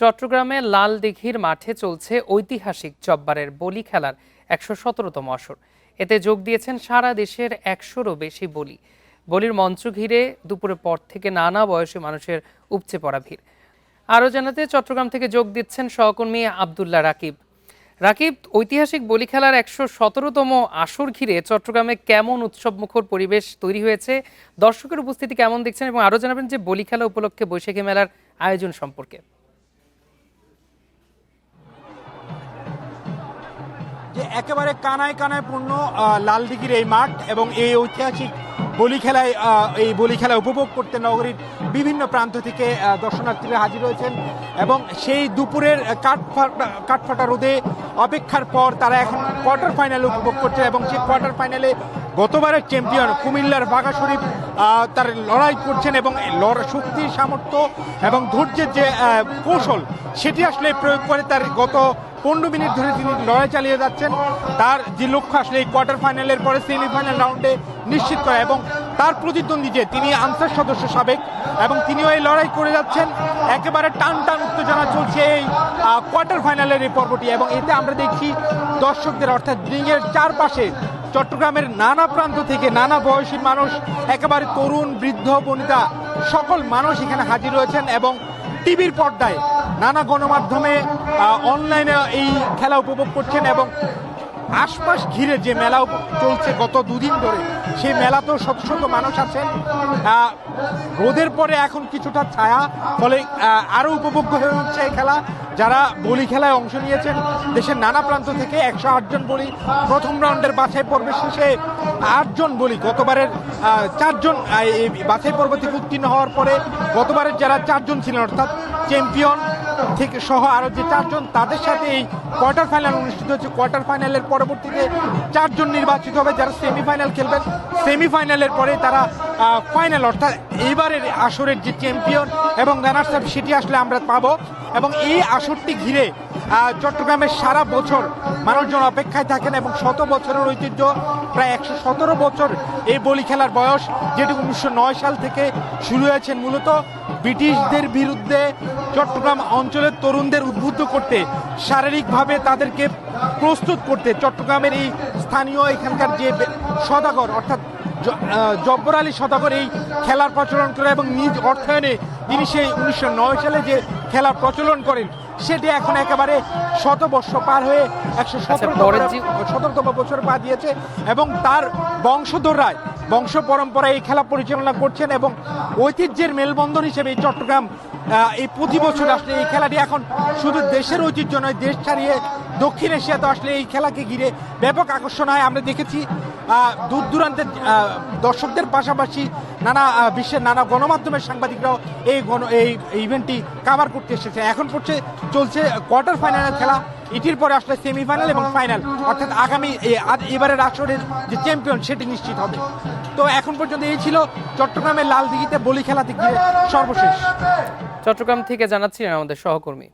চট্টগ্রামের লালদিঘির মাঠে চলছে ঐতিহাসিক জব্বারের বলি খেলার ১১৭তম আসর। এতে যোগ দিয়েছেন সারা দেশের ১০০রও বেশি বলির মঞ্চ ঘিরে দুপুরের পর থেকে নানা বয়সী মানুষের উপচে পড়া ভিড়। আরও জানাতে চট্টগ্রাম থেকে যোগ দিচ্ছেন সহকর্মী আবদুল্লাহ রাকিব। রাকিব, ঐতিহাসিক বলি খেলার ১১৭তম আসর ঘিরে চট্টগ্রামে কেমন উৎসবমুখর পরিবেশ তৈরি হয়েছে, দর্শকের উপস্থিতি কেমন দেখছেন, এবং আরও জানাবেন যে বলি খেলা উপলক্ষে বৈশাখী মেলার আয়োজন সম্পর্কে। যে একেবারে কানায় কানায় পূর্ণ লালদিঘির এই মাঠ এবং এই ঐতিহাসিক এই বলি খেলা উপভোগ করতে নগরীর বিভিন্ন প্রান্ত থেকে দর্শনার্থীরা হাজির হয়েছেন এবং সেই দুপুরের কাঠফাটা রোদে অপেক্ষার পর তারা এখন কোয়ার্টার ফাইনাল উপভোগ করছে এবং সেই কোয়ার্টার ফাইনালে গতবারের চ্যাম্পিয়ন কুমিল্লার বাঘা শরীফ তার লড়াই করছেন এবং শক্তির সামর্থ্য এবং ধৈর্যের যে কৌশল সেটি আসলে প্রয়োগ করে তার গত 15 মিনিট ধরে তিনি লড়াই চালিয়ে যাচ্ছেন। তার যে লক্ষ্য আসলে এই কোয়ার্টার ফাইনালের পরে সেমিফাইনাল রাউন্ডে নিশ্চিত করা এবং তার প্রতিদ্বন্দ্বী যে তিনি আনসার সদস্য সাবেক এবং তিনিও এই লড়াই করে যাচ্ছেন। একেবারে টান টান উত্তেজনা চলছে এই কোয়ার্টার ফাইনালের এই পর্বটি এবং এতে আমরা দেখছি দর্শকদের অর্থাৎ রিংয়ের চারপাশে চট্টগ্রামের নানা প্রান্ত থেকে নানা বয়সী মানুষ, একেবারে তরুণ বৃদ্ধ বনিতা সকল মানুষ এখানে হাজির রয়েছেন এবং টিভির পর্দায় নানা গণমাধ্যমে অনলাইনে এই খেলা উপভোগ করছেন এবং আশপাশ ঘিরে যে মেলা চলছে গত দুদিন ধরে সেই মেলাতেও শত শত মানুষ আছেন। রোদের পরে এখন কিছুটা ছায়া, ফলে আরও উপভোগ্য হয়ে উঠছে এই খেলা। যারা বলি খেলায় অংশ নিয়েছেন দেশের নানা প্রান্ত থেকে ১০৮ জন বলি প্রথম রাউন্ডের বাছাই পর্বের শেষে ৮ জন বলি গতবারের 4 জন এই বাছাই পর্ব থেকে উত্তীর্ণ হওয়ার পরে গতবারের যারা 4 জন ছিলেন অর্থাৎ চ্যাম্পিয়ন থেকে সহ আরও যে 4 জন তাদের সাথে এই কোয়ার্টার ফাইনাল অনুষ্ঠিত হচ্ছে। কোয়ার্টার ফাইনালের পরবর্তীতে 4 জন নির্বাচিত হবে যারা সেমিফাইনাল খেলবেন। সেমিফাইনালের পরে তারা ফাইনাল অর্থাৎ এইবারের আসরের যে চ্যাম্পিয়ন এবং রানার্স আপ সেটি আসলে আমরা পাবো এবং এই আসরটি ঘিরে চট্টগ্রামের সারা বছর মানুষজন অপেক্ষায় থাকেন এবং শত বছরের ঐতিহ্য প্রায় ১১৭ বছর এই বলি খেলার বয়স, যেটি ১৯০৯ সাল থেকে শুরু হয়েছে মূলত ব্রিটিশদের বিরুদ্ধে চট্টগ্রাম অঞ্চলের তরুণদের উদ্বুদ্ধ করতে, শারীরিকভাবে তাদেরকে প্রস্তুত করতে চট্টগ্রামের এই স্থানীয় এখানকার যে সদাগর অর্থাৎ জব্বর আলী সদাগর এই খেলার প্রচলন করে এবং নিজ অর্থায়নে তিনি সেই ১৯০৯ সালে যে খেলার প্রচলন করেন সেটি এখন একেবারে শতবর্ষ পার হয়ে ১১৭তম বছর পা দিয়েছে এবং তার বংশধররাই বংশ পরম্পরায় এই খেলা পরিচালনা করছেন এবং ঐতিহ্যের মেলবন্ধন হিসেবে এই চট্টগ্রাম এই প্রতি বছর আসলে এই খেলাটি এখন শুধু দেশের ঐতিহ্য নয়, দেশ ছাড়িয়ে দক্ষিণ এশিয়াতে আসলে এই খেলাকে ঘিরে ব্যাপক আকর্ষণ হয়। আমরা দেখেছি দূর দূরান্তের দর্শকদের পাশাপাশি নানা বিশ্বের নানা গণমাধ্যমের সাংবাদিকরাও এই ইভেন্টটি কাভার করতে এসেছে। এখন চলছে কোয়ার্টার ফাইনালের খেলা, এটির পরে আসলে সেমিফাইনাল এবং ফাইনাল অর্থাৎ আগামী এবারের আসরের যে চ্যাম্পিয়ন সেটি নিশ্চিত হবে। তো এখন পর্যন্ত এই ছিল চট্টগ্রামের লালদিঘিতে বলি খেলা থেকে সর্বশেষ। চট্টগ্রাম থেকে জানাচ্ছিলেন আমাদের সহকর্মী।